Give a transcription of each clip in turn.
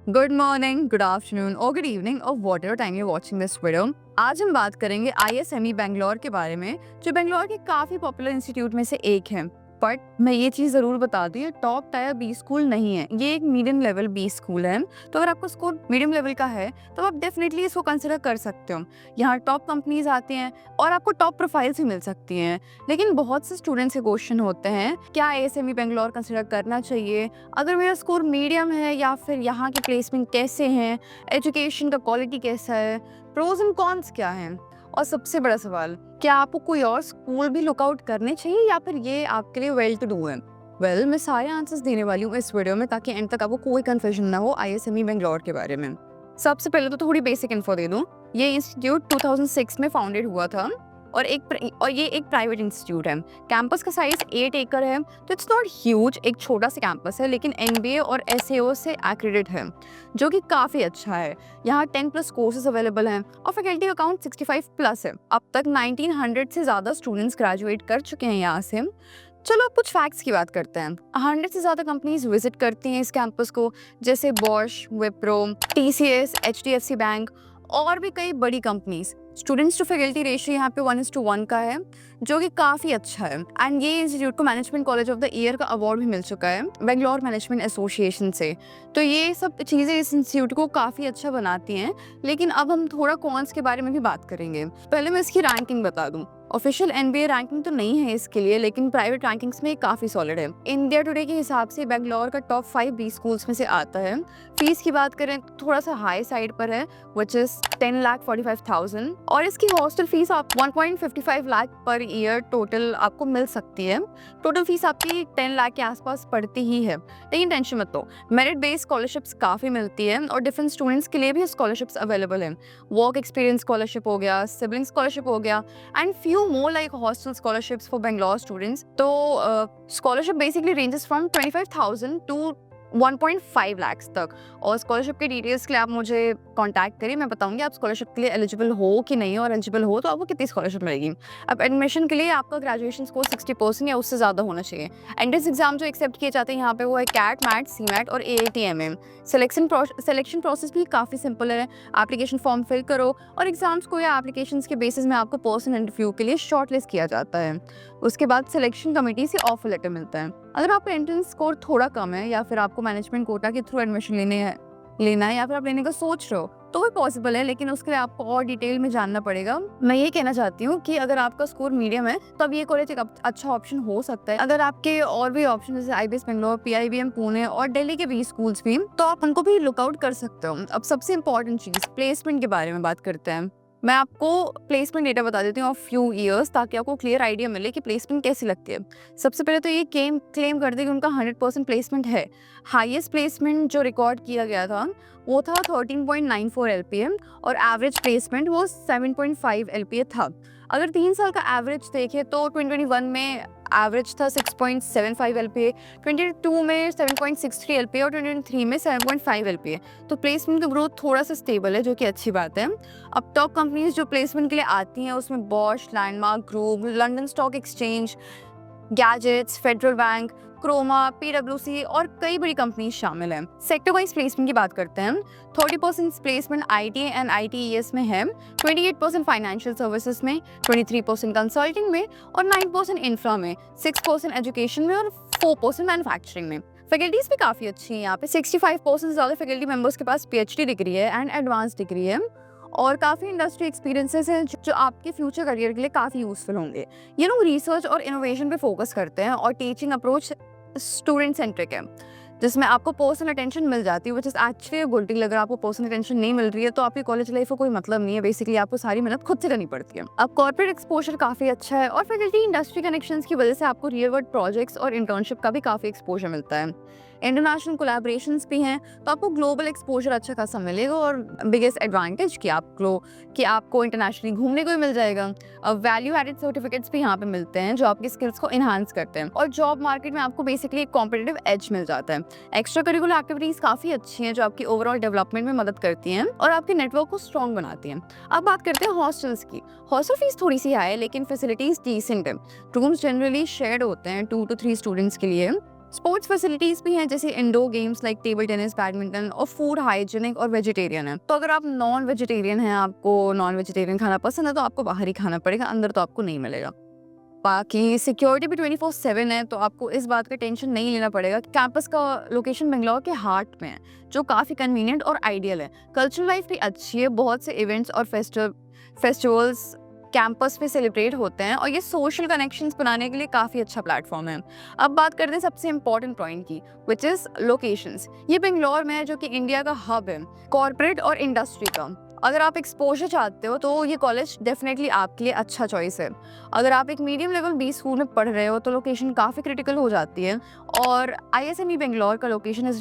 Good morning, good afternoon और good evening और what ever time you watching this video. आज हम बात करेंगे ISME बेंगलोर के बारे में, जो बेंगलोर के काफ़ी पॉपुलर इंस्टीट्यूट में से एक है। बट मैं ये चीज़ ज़रूर बता दूँ, ये टॉप टायर बी स्कूल नहीं है, ये एक मीडियम लेवल बी स्कूल है। तो अगर आपका स्कोर मीडियम लेवल का है तो आप डेफिनेटली इसको कंसिडर कर सकते हो। यहाँ टॉप कंपनीज आती हैं और आपको टॉप प्रोफाइल्स भी मिल सकती हैं। लेकिन बहुत से स्टूडेंट्स के क्वेश्चन होते हैं, क्या ISME बेंगलोर कंसिडर करना चाहिए? अगर मेरा स्कोर मीडियम है, या फिर यहाँ की प्लेसमेंट कैसे हैं, एजुकेशन का क्वालिटी कैसा है, प्रोज एंड कॉन्स क्या हैं, और सबसे बड़ा सवाल, क्या आपको कोई और स्कूल भी लुकआउट करने चाहिए या फिर ये आपके लिए वेल टू डू है? मैं सारे आंसर्स देने वाली हूँ इस वीडियो में, ताकि एंड तक आपको कोई कंफ्यूजन ना हो ISME बेंगलोर के बारे में। सबसे पहले तो थोड़ी बेसिक इन्फो दे दूँ। ये इंस्टीट्यूट 2006 में फाउंडेड हुआ था और ये एक प्राइवेट इंस्टीट्यूट है। कैंपस का साइज 8 एकड़ है, तो इट्स नॉट ह्यूज, एक छोटा सा कैंपस है, लेकिन MBA और SAO से एक्रेडिट है, जो कि काफ़ी अच्छा है। यहाँ 10+ कोर्सेज अवेलेबल हैं और फैकल्टी का काउंट 65+ है। अब तक 1900 से ज़्यादा स्टूडेंट्स ग्रेजुएट कर चुके हैं यहाँ से। चलो अब कुछ फैक्ट्स की बात करते हैं। 100 से ज़्यादा कंपनीज विजिट करती हैं इस कैंपस को, जैसे Bosch, Wipro, TCS, HDFC bank और भी कई बड़ी companies. Students to faculty ratio यहाँ पे 1:1 का है, जो कि काफ़ी अच्छा है। एंड ये इंस्टीट्यूट को management college of the year का अवार्ड भी मिल चुका है बेंगलोर मैनेजमेंट एसोसिएशन से। तो ये सब चीज़ें इस इंस्टीट्यूट को काफ़ी अच्छा बनाती हैं। लेकिन अब हम थोड़ा कॉन्स के बारे में भी बात करेंगे। पहले मैं इसकी रैंकिंग बता दूँ। ऑफिशियल NBA रैंकिंग तो नहीं है इसके लिए, लेकिन प्राइवेट रैंकिंग्स में काफ़ी सॉलिड है। इंडिया टुडे के हिसाब से बेंगलोर का टॉप 5 बी स्कूल्स में से आता है। फीस की बात करें तो थोड़ा सा हाई साइड पर है, विच इज़ 10,45,000, और इसकी हॉस्टल फीस आप 1.55 लाख पर ईयर टोटल आपको मिल सकती है। टोटल फीस आपकी 10 लाख के आसपास पड़ती ही है, लेकिन टेंशन मत लो, मेरिट बेस्ड स्कॉलरशिप्स काफ़ी मिलती है और डिफरेंट स्टूडेंट्स के लिए भी स्कॉलरशिप्स अवेलेबल हैं। वर्क एक्सपीरियंस स्कॉलरशिप हो गया, सिबलिंग स्कॉलरशिप हो गया, and few more like hostel scholarships for Bangalore students. तो scholarship basically ranges from 25,000 to 1.5 lakhs तक। और स्कॉलरशिप के डिटेल्स के लिए आप मुझे कांटेक्ट करिए, मैं बताऊंगी आप स्कॉलरशिप के लिए एलिजिबल हो कि नहीं, और एलिजिबल हो तो आपको कितनी स्कॉलरशिप मिलेगी। अब एडमिशन के लिए आपका ग्रेजुएशन स्कोर 60% या उससे ज़्यादा होना चाहिए। एंट्रेंस एग्जाम जो एक्सेप्ट किए जाते हैं यहाँ पे वो है कैट, मैट, CMAT और AAT-MM। सिलेक्शन प्रोसेस भी काफ़ी सिंपल है। एप्लीकेशन फॉर्म फिल करो और एग्जाम्स को या एप्लीकेशंस के बेसिस में आपको पर्सनल इंटरव्यू के लिए शॉर्टलिस्ट किया जाता है। उसके बाद सिलेक्शन कमेटी से ऑफर लेटर मिलता है। अगर आपका एंट्रेंस स्कोर थोड़ा कम है, या फिर आपको मैनेजमेंट कोटा के थ्रू एडमिशन लेना है या फिर आप लेने का सोच रहे हो, तो भी पॉसिबल है, लेकिन उसके लिए आपको और डिटेल में जानना पड़ेगा। मैं ये कहना चाहती हूँ कि अगर आपका स्कोर मीडियम है तब ये कॉलेज एक अच्छा ऑप्शन हो सकता है। अगर आपके और भी ऑप्शन जैसे IBS बेंगलोर, PIBM पुणे और दिल्ली के भी स्कूल्स भी, तो आप उनको भी लुकआउट कर सकते हो। अब सबसे इंपॉर्टेंट चीज़ प्लेसमेंट के बारे में बात करते हैं। मैं आपको प्लेसमेंट डेटा बता देती हूँ ऑफ फ्यू ईयर्स, ताकि आपको क्लियर आइडिया मिले कि प्लेसमेंट कैसी लगती है। सबसे पहले तो ये क्लेम करते कि उनका 100% प्लेसमेंट है। हाईएस्ट प्लेसमेंट जो रिकॉर्ड किया गया था वो था 13.94 LPA और एवरेज प्लेसमेंट वो 7.5 LPA था। अगर 3 साल का एवरेज देखें तो 2021 में एवरेज था 6.75 LPA, 2022 में 7.63 LPA और 2023 में 7.5 LPA। तो प्लेसमेंट का ग्रोथ थोड़ा सा स्टेबल है, जो कि अच्छी बात है। अब टॉप कंपनीज जो प्लेसमेंट के लिए आती हैं उसमें Bosch, Landmark Group, London Stock Exchange, gadgets, Federal Bank, Croma, PwC और कई बड़ी कंपनीज शामिल हैं। सेक्टर वाइज प्लेसमेंट की बात करते हैं। 30% प्लेसमेंट IT एंड ITES में है, 28% फाइनेंशियल सर्विसेज में, 23% कंसल्टिंग में और 9% इंफ्रा में, 6% एजुकेशन में और 4% मैन्युफैक्चरिंग में। फैकल्टीज भी काफ़ी अच्छी हैं यहाँ पे। 65% से ज़्यादा फैकल्टी मेंबर्स के पास PhD डिग्री है एंड एडवांस डिग्री है, और काफ़ी इंडस्ट्री एक्सपीरियंसेस हैं जो आपके फ्यूचर करियर के लिए काफ़ी यूजफुल होंगे। ये लोग रिसर्च और इनोवेशन पे फोकस करते हैं और टीचिंग अप्रोच स्टूडेंट सेंट्रिक है, जिसमें आपको पर्सनल अटेंशन मिल जाती है, which is actually good thing. अगर आपको पर्सनल अटेंशन नहीं मिल रही है तो आपकी कॉलेज लाइफ को कोई मतलब नहीं है। बेसिकली आपको सारी मेहनत खुद से करनी पड़ती है। अब कॉर्पोरेट एक्सपोजर काफ़ी अच्छा है और फैकल्टी इंडस्ट्री कनेक्शंस की वजह से आपको रियल वर्ल्ड प्रोजेक्ट्स और इंटर्नशिप का भी काफ़ी एक्सपोजर मिलता है। इंटरनेशनल कोलैबोरेशंस भी हैं, तो आपको ग्लोबल एक्सपोजर अच्छा खासा मिलेगा। और बिगेस्ट एडवांटेज कि आपको इंटरनेशनली घूमने को भी मिल जाएगा। वैल्यू एडेड सर्टिफिकेट्स भी यहाँ पे मिलते हैं जो आपकी स्किल्स को इन्हांस करते हैं, और जॉब मार्केट में आपको बेसिकली एक कॉम्पिटिटिव एज मिल जाता है। एक्स्ट्रा करिकुलर एक्टिविटीज़ काफ़ी अच्छी हैं जो आपकी ओवरऑल डेवलपमेंट में मदद करती हैं और आपके नेटवर्क को स्ट्रॉन्ग बनाती हैं। अब बात करते हैं हॉस्टल्स की। हॉस्टल फीस थोड़ी सी हाई है, लेकिन फैसिलिटीज़ डिसेंट है। रूम्स जनरली शेयर्ड होते हैं 2 to 3 स्टूडेंट्स के लिए। स्पोर्ट्स फैसिलिटीज भी हैं जैसे indoor games like table tennis, badminton, और फूड हाइजीनिक और वेजिटेरियन है। तो अगर आप नॉन वेजिटेरियन हैं, आपको नॉन वेजिटेरियन खाना पसंद है, तो आपको बाहर ही खाना पड़ेगा, अंदर तो आपको नहीं मिलेगा। बाकी सिक्योरिटी भी 24/7 है, तो आपको इस बात का टेंशन नहीं लेना पड़ेगा। कैंपस का लोकेशन बेंगलोर के हार्ट में है, जो काफ़ी कन्वीनियंट और आइडियल है। कल्चरल लाइफ भी अच्छी है, बहुत से इवेंट्स और फेस्टिवल्स कैंपस में सेलिब्रेट होते हैं, और ये सोशल कनेक्शंस बनाने के लिए काफ़ी अच्छा प्लेटफॉर्म है। अब बात करते हैं सबसे इंपॉर्टेंट पॉइंट की, विच इज़ लोकेशंस। ये बेंगलोर में है, जो कि इंडिया का हब है कॉर्पोरेट और इंडस्ट्री का। अगर आप एक्सपोजर चाहते हो तो ये कॉलेज डेफिनेटली आपके लिए अच्छा चॉइस है। अगर आप एक मीडियम लेवल बी स्कूल में पढ़ रहे हो तो लोकेशन काफ़ी क्रिटिकल हो जाती है, और ISME बेंगलोर का लोकेशन इस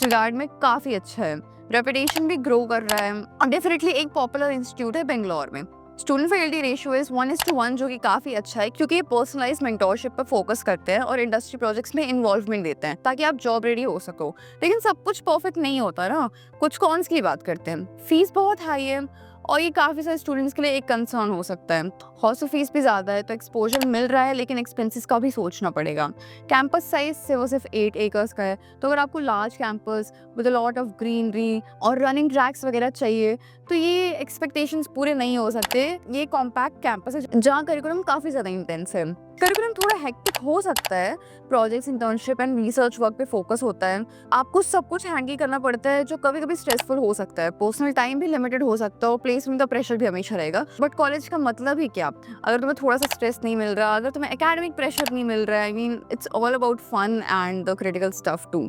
रिगार्ड में काफ़ी अच्छा है। रेपुटेशन भी ग्रो कर रहा है, और डेफिनेटली एक पॉपुलर इंस्टीट्यूट है बेंगलोर में। स्टूडेंट फैकल्टी रेशियो इज़ 1:1, जो कि काफ़ी अच्छा है, क्योंकि ये पर्सनलाइज मेंटोरशिप पर फोकस करते हैं और इंडस्ट्री प्रोजेक्ट्स में इन्वॉल्वमेंट देते हैं, ताकि आप जॉब रेडी हो सको। लेकिन सब कुछ परफेक्ट नहीं होता ना। कुछ कॉन्स की बात करते हैं। फीस बहुत हाई है, और ये काफ़ी सारे स्टूडेंट्स के लिए एक कंसर्न हो सकता है। हॉस्टल फीस भी ज़्यादा है, तो एक्सपोजर मिल रहा है, लेकिन एक्सपेंसेस का भी सोचना पड़ेगा। कैंपस साइज से वो सिर्फ 8 एकर्स का है, तो अगर आपको large campus with a lot of greenery और रनिंग ट्रैक्स वगैरह चाहिए, तो ये एक्सपेक्टेशंस पूरे नहीं हो सकते। ये कॉम्पैक्ट कैंपस है, जहाँ करिकुलम काफ़ी ज़्यादा इंटेंस है। करिकुलम थोड़ा हेक्टिक हो सकता है, projects, internship and research work पे फोकस होता है। आपको सब कुछ हैंडल करना पड़ता है, जो कभी कभी स्ट्रेसफुल हो सकता है। पर्सनल टाइम भी लिमिटेड हो सकता है, और प्लेसमेंट का प्रेशर भी हमेशा रहेगा। बट कॉलेज का मतलब ही क्या? अगर तुम्हें थोड़ा सा स्ट्रेस नहीं मिल रहा, अगर तुम्हें एकेडमिक प्रेशर नहीं मिल रहा है, I mean it's all about fun and the critical stuff too.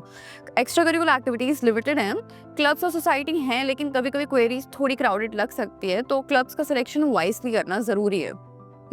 Extracurricular activities limited हैं, क्लब्स और सोसाइटी हैं, लेकिन कभी कभी क्वेरीज थोड़ी क्राउडेड लग सकती है, तो क्लब्स का सिलेक्शन वाइजली करना ज़रूरी है।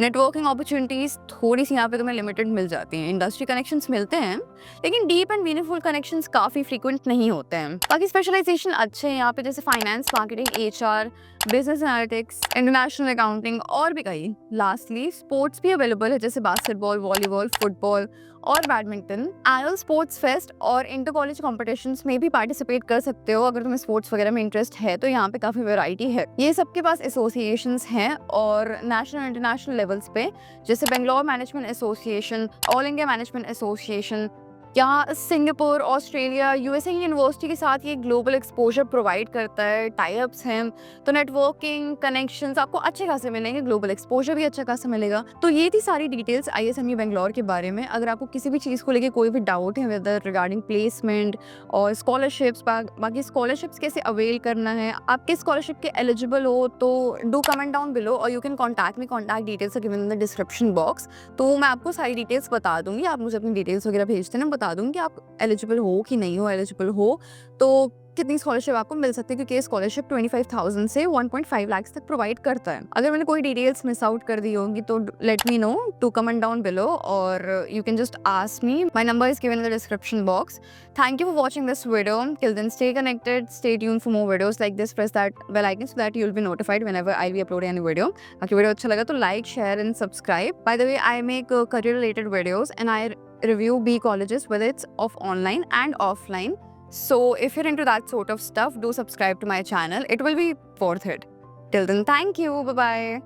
नेटवर्किंग अपॉर्चुनिटीज़ थोड़ी सी यहाँ पे तुम्हें लिमिटेड मिल जाती हैं। इंडस्ट्री कनेक्शंस मिलते हैं, लेकिन डीप एंड मीनिंगफुल कनेक्शंस काफ़ी फ्रीक्वेंट नहीं होते हैं। बाकी स्पेशलाइजेशन अच्छे हैं यहाँ पे, जैसे finance, marketing, HR, business analytics, international accounting, और भी कई। लास्टली स्पोर्ट्स भी अवेलेबल है, जैसे बास्केटबॉल, वॉलीबॉल, फुटबॉल और बैडमिंटन। एनुअल स्पोर्ट्स फेस्ट और इंटर कॉलेज कॉम्पिटिशन्स में भी पार्टिसिपेट कर सकते हो। अगर तुम्हें स्पोर्ट्स वगैरह में इंटरेस्ट है, तो यहाँ पे काफ़ी वैरायटी है। ये सबके पास एसोसिएशंस हैं, और नेशनल इंटरनेशनल लेवल्स पे, जैसे Bangalore management association, all India management association, यहाँ सिंगापुर, ऑस्ट्रेलिया, USA की यूनिवर्सिटी के साथ ये ग्लोबल एक्सपोजर प्रोवाइड करता है। टाई-अप्स हैं, तो नेटवर्किंग, कनेक्शंस आपको अच्छे खासे मिलेंगे, ग्लोबल एक्सपोजर भी अच्छा खासा मिलेगा। तो ये थी सारी डिटेल्स ISME बेंगलोर के बारे में। अगर आपको किसी भी चीज़ को लेके कोई भी डाउट है, वेदर रिगार्डिंग प्लेसमेंट और स्कॉलरशिप्स, बाकी स्कॉलरशिप्स कैसे अवेल करना है, आप किस स्कॉलरशिप के एलिजिबल हो, तो डू कमेंट डाउन बिलो, और you can contact me. Contact details are given in the description box. तो मैं आपको सारी डिटेल्स बता दूंगी, आप मुझे अपनी डिटेल्स वगैरह भेज देना, बता दूंगी कि आप एलिजिबल हो कि नहीं हो। एलिजिबल हो तो कितनी स्कॉलरशिप आपको मिल सकती है, क्योंकि ये स्कॉलरशिप 25,000 से 1.5 लाख तक प्रोवाइड करता है। अगर मैंने कोई डिटेल्स मिस आउट कर दी होंगी, तो let me know, to comment down below, और you can just ask me. My number is given in the description box. Thank you for watching this video. Till then, stay connected, stay tuned for more videos like this. Press that bell icon so that you'll be notified whenever I'll be uploading any video. If video अच्छा लगा तो like, share and subscribe. By the way, I make career related videos and I review B colleges, whether it's of online and offline. So if you're into that sort of stuff, do subscribe to my channel. It will be worth it. Till then, thank you. Bye bye.